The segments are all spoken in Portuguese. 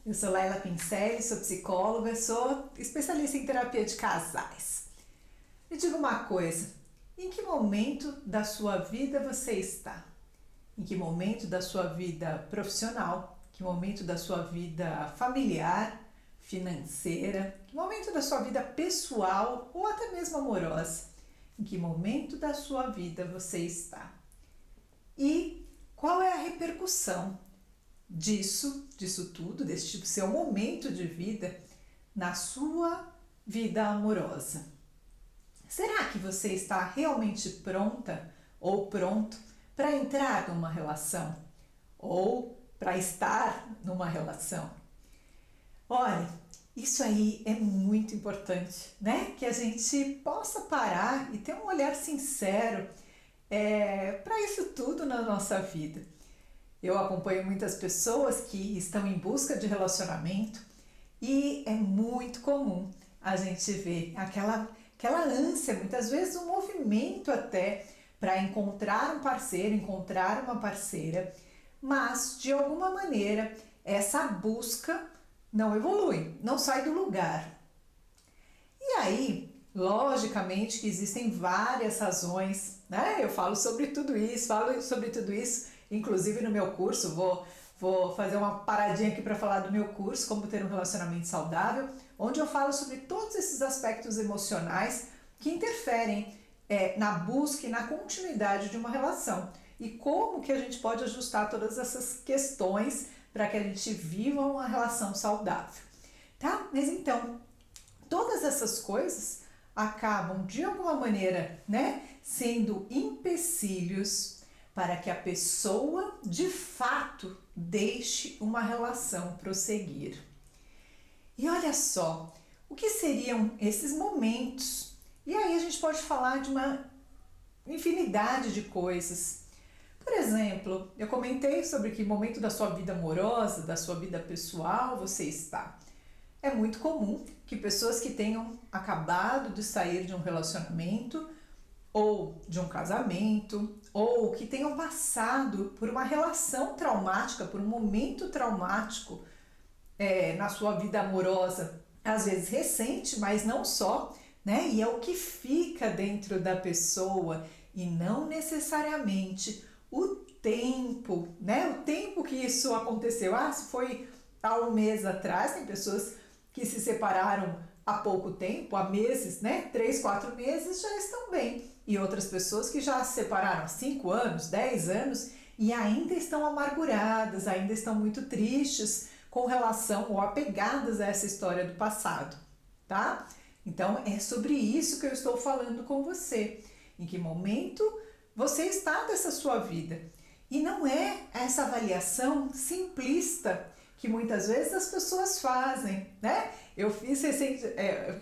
Eu sou Laila Pincelli, sou psicóloga, sou especialista em terapia de casais. Me diga uma coisa, em que momento da sua vida você está? Em que momento da sua vida profissional? Que momento da sua vida familiar, financeira? Que momento da sua vida pessoal ou até mesmo amorosa? Em que momento da sua vida você está? E qual é a repercussão disso tudo, deste seu momento de vida na sua vida amorosa? Será que você está realmente pronta ou pronto para entrar numa relação ou para estar numa relação? Olha, isso aí é muito importante, né? Que a gente possa parar e ter um olhar sincero para isso tudo na nossa vida. Eu acompanho muitas pessoas que estão em busca de relacionamento e é muito comum a gente ver aquela ânsia, muitas vezes um movimento até para encontrar um parceiro, encontrar uma parceira, mas de alguma maneira essa busca não evolui, não sai do lugar. E aí, logicamente que existem várias razões, né? Eu falo sobre tudo isso, inclusive no meu curso, vou fazer uma paradinha aqui para falar do meu curso, Como Ter um Relacionamento Saudável, onde eu falo sobre todos esses aspectos emocionais que interferem na busca e na continuidade de uma relação e como que a gente pode ajustar todas essas questões para que a gente viva uma relação saudável, tá? Mas então, todas essas coisas acabam de alguma maneira, né, sendo empecilhos para que a pessoa de fato deixe uma relação prosseguir. E olha só, o que seriam esses momentos? E aí a gente pode falar de uma infinidade de coisas. Por exemplo, eu comentei sobre que momento da sua vida amorosa, da sua vida pessoal você está. É muito comum que pessoas que tenham acabado de sair de um relacionamento ou de um casamento, ou que tenham passado por uma relação traumática, por um momento traumático na sua vida amorosa, às vezes recente, mas não só, né? E é o que fica dentro da pessoa e não necessariamente o tempo, né? O tempo que isso aconteceu. Se foi há um mês atrás, tem pessoas que se separaram há pouco tempo, há meses, né? 3, 4 meses já estão bem. E outras pessoas que já se separaram há 5 anos, 10 anos e ainda estão amarguradas, ainda estão muito tristes com relação ou apegadas a essa história do passado, tá? Então é sobre isso que eu estou falando com você. Em que momento você está dessa sua vida? E não é essa avaliação simplista que muitas vezes as pessoas fazem, né? Eu fiz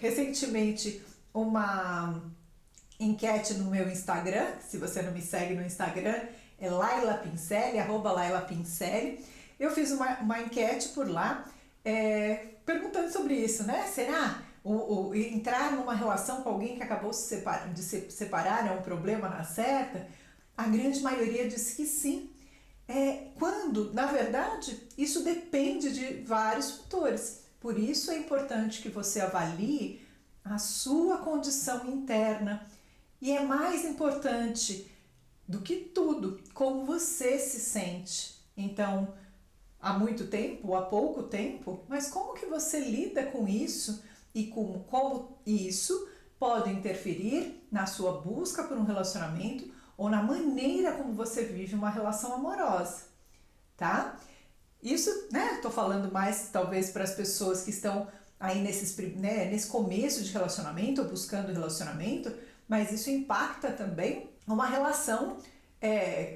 recentemente uma enquete no meu Instagram. Se você não me segue no Instagram, é Laila Pincelli, @LailaPincelli. Eu fiz uma enquete por lá perguntando sobre isso, né? Será o entrar numa relação com alguém que acabou de se separar é um problema na certa? A grande maioria disse que sim. Quando, na verdade, isso depende de vários fatores. Por isso é importante que você avalie a sua condição interna. E é mais importante do que tudo, como você se sente. Então, há muito tempo ou há pouco tempo, mas como que você lida com isso e como isso pode interferir na sua busca por um relacionamento ou na maneira como você vive uma relação amorosa, tá? Isso, né, tô falando mais talvez para as pessoas que estão aí nesse começo de relacionamento ou buscando relacionamento, mas isso impacta também uma relação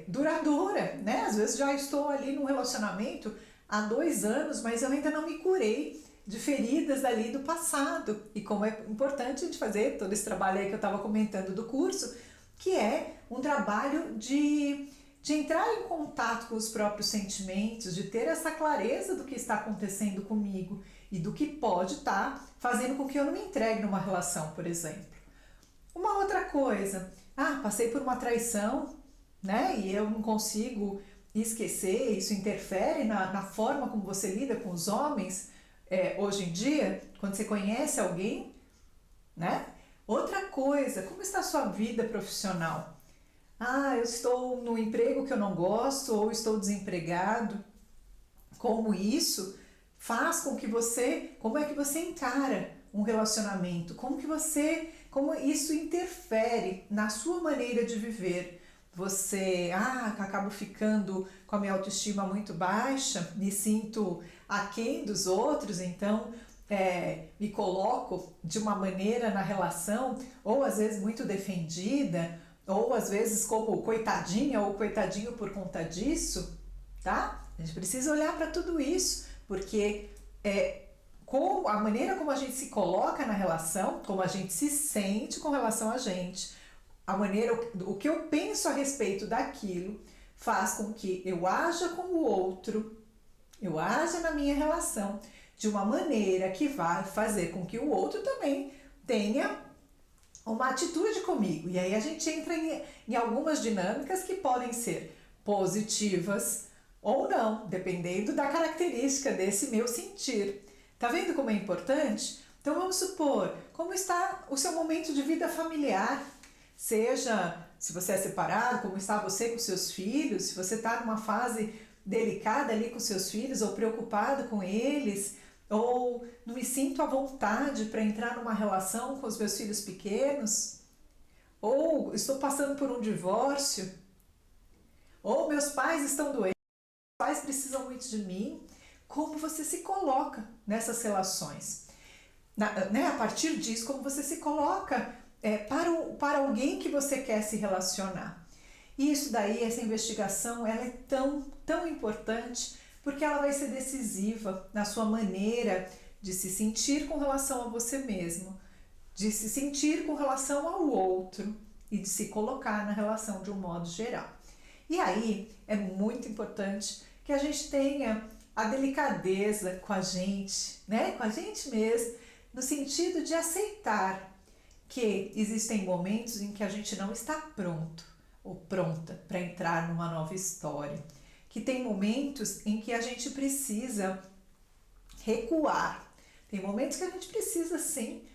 duradoura, né? Às vezes já estou ali num relacionamento há 2 anos, mas eu ainda não me curei de feridas ali do passado. E como é importante a gente fazer todo esse trabalho aí que eu estava comentando do curso, que é um trabalho de entrar em contato com os próprios sentimentos, de ter essa clareza do que está acontecendo comigo e do que pode estar fazendo com que eu não me entregue numa relação, por exemplo. Uma outra coisa, passei por uma traição, né? E eu não consigo esquecer, isso interfere na forma como você lida com os homens hoje em dia, quando você conhece alguém, né? Outra coisa, como está a sua vida profissional? Ah, eu estou no emprego que eu não gosto ou estou desempregado. Como isso faz com que você, como é que você encara um relacionamento? Como isso interfere na sua maneira de viver? Você, acabo ficando com a minha autoestima muito baixa, me sinto aquém dos outros, então me coloco de uma maneira na relação, ou às vezes muito defendida, ou às vezes como coitadinha ou coitadinho por conta disso, tá? A gente precisa olhar para tudo isso, porque com a maneira como a gente se coloca na relação, como a gente se sente com relação a gente, a maneira, o que eu penso a respeito daquilo, faz com que eu haja com o outro, eu haja na minha relação de uma maneira que vai fazer com que o outro também tenha uma atitude comigo. E aí a gente entra em algumas dinâmicas que podem ser positivas ou não, dependendo da característica desse meu sentir. Tá vendo como é importante? Então vamos supor, como está o seu momento de vida familiar? Seja, se você é separado, como está você com seus filhos, se você está numa fase delicada ali com seus filhos ou preocupado com eles, ou não me sinto à vontade para entrar numa relação com os meus filhos pequenos, ou estou passando por um divórcio, ou meus pais estão doentes, meus pais precisam muito de mim. Como você se coloca nessas relações? A partir disso, como você se coloca para alguém que você quer se relacionar. E isso daí, essa investigação, ela é tão importante, porque ela vai ser decisiva na sua maneira de se sentir com relação a você mesmo, de se sentir com relação ao outro e de se colocar na relação de um modo geral. E aí é muito importante que a gente tenha a delicadeza com a gente, né? Com a gente mesmo, no sentido de aceitar que existem momentos em que a gente não está pronto ou pronta para entrar numa nova história, que tem momentos em que a gente precisa recuar, tem momentos que a gente precisa sim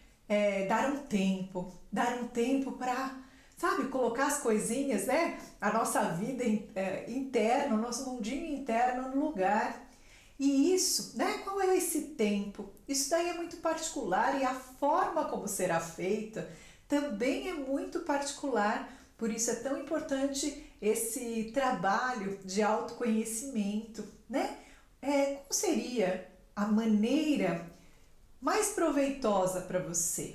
dar um tempo para, sabe, colocar as coisinhas, né, a nossa vida interna, o nosso mundinho interno no lugar. E isso, né, qual é esse tempo? Isso daí é muito particular e a forma como será feita também é muito particular. Por isso é tão importante esse trabalho de autoconhecimento, né? Como seria a maneira mais proveitosa para você?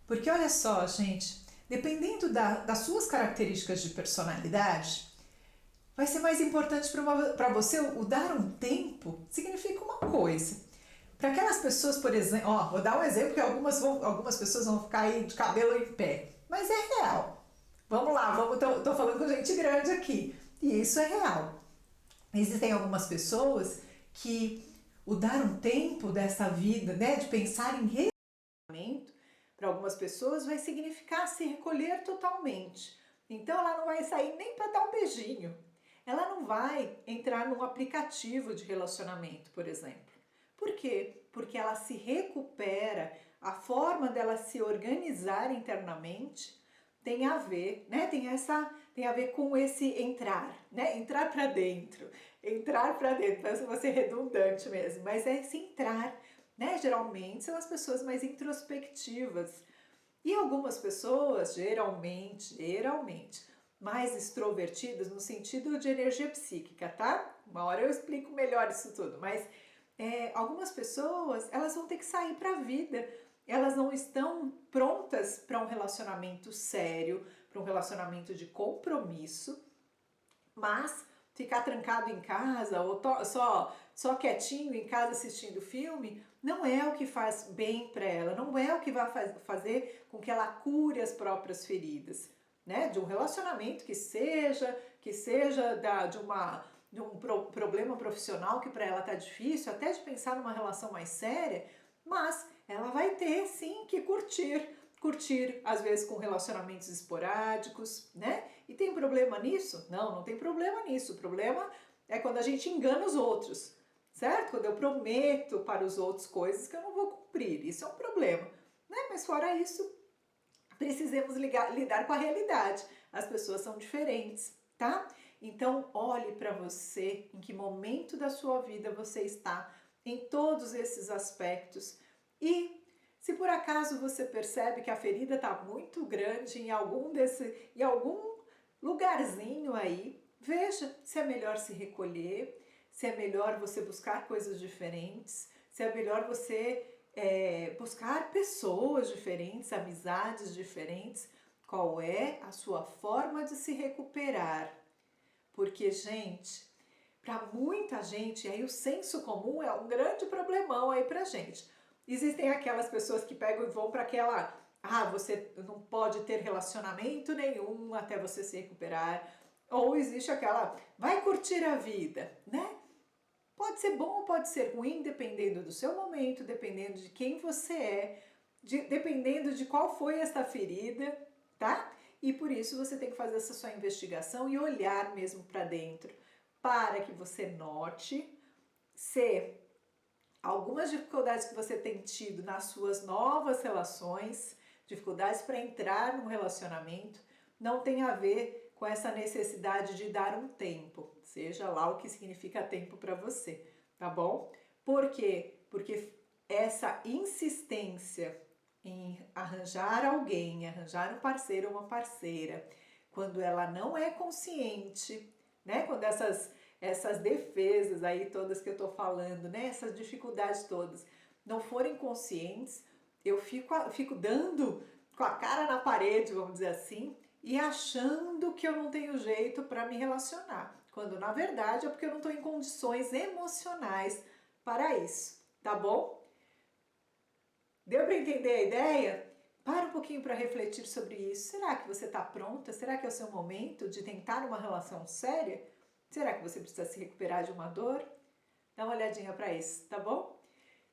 Porque olha só, gente, dependendo das suas características de personalidade, vai ser mais importante para você o dar um tempo, significa uma coisa. Para aquelas pessoas, por exemplo, vou dar um exemplo que algumas pessoas vão ficar aí de cabelo em pé, mas é real. Vamos lá, tô falando com gente grande aqui, e isso é real. Existem algumas pessoas que o dar um tempo dessa vida, né, de pensar em relacionamento, para algumas pessoas vai significar se recolher totalmente. Então ela não vai sair nem para dar um beijinho. Ela não vai entrar num aplicativo de relacionamento, por exemplo. Por quê? Porque ela se recupera, a forma dela se organizar internamente tem a ver, né? Tem a ver com esse entrar, né? Entrar para dentro. Entrar para dentro, parece que vou ser redundante mesmo, mas é esse entrar, né? Geralmente são as pessoas mais introspectivas. E algumas pessoas, geralmente, mais extrovertidas no sentido de energia psíquica, tá? Uma hora eu explico melhor isso tudo, mas algumas pessoas, elas vão ter que sair para a vida, elas não estão prontas para um relacionamento sério, para um relacionamento de compromisso, mas ficar trancado em casa ou só quietinho em casa assistindo filme não é o que faz bem para ela, não é o que vai fazer com que ela cure as próprias feridas, né? De um relacionamento que seja de um problema profissional que para ela tá difícil, até de pensar numa relação mais séria, mas ela vai ter sim que curtir às vezes com relacionamentos esporádicos, né? E tem problema nisso? Não, não tem problema nisso. O problema é quando a gente engana os outros, certo? Quando eu prometo para os outros coisas que eu não vou cumprir. Isso é um problema, né? Mas fora isso, precisamos lidar com a realidade. As pessoas são diferentes, tá? Então, olhe para você, em que momento da sua vida você está em todos esses aspectos. E se por acaso você percebe que a ferida está muito grande em algum lugarzinho aí, veja se é melhor se recolher, se é melhor você buscar coisas diferentes, se é melhor você buscar pessoas diferentes, amizades diferentes. Qual é a sua forma de se recuperar? Porque, gente, para muita gente, aí o senso comum é um grande problemão aí pra gente. Existem aquelas pessoas que pegam e vão para aquela, você não pode ter relacionamento nenhum até você se recuperar. Ou existe aquela, vai curtir a vida, né? Pode ser bom ou pode ser ruim, dependendo do seu momento, dependendo de quem você é, dependendo de qual foi essa ferida, tá? E por isso você tem que fazer essa sua investigação e olhar mesmo para dentro, para que você note se algumas dificuldades que você tem tido nas suas novas relações, dificuldades para entrar num relacionamento, não tem a ver com essa necessidade de dar um tempo, seja lá o que significa tempo para você, tá bom? Por quê? Porque essa insistência em arranjar alguém, arranjar um parceiro ou uma parceira, quando ela não é consciente, né? Quando essas defesas aí todas que eu tô falando, né? Essas dificuldades todas não forem conscientes, eu fico dando com a cara na parede, vamos dizer assim, e achando que eu não tenho jeito para me relacionar, quando na verdade é porque eu não estou em condições emocionais para isso, tá bom? Deu para entender a ideia? Para um pouquinho para refletir sobre isso. Será que você está pronta? Será que é o seu momento de tentar uma relação séria? Será que você precisa se recuperar de uma dor? Dá uma olhadinha para isso, tá bom?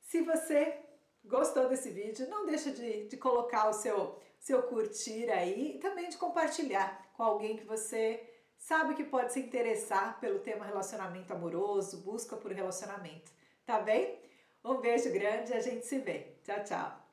Se você gostou desse vídeo, não deixa de colocar o seu curtir aí e também de compartilhar com alguém que você sabe que pode se interessar pelo tema relacionamento amoroso, busca por relacionamento, tá bem? Um beijo grande e a gente se vê. Tchau, tchau!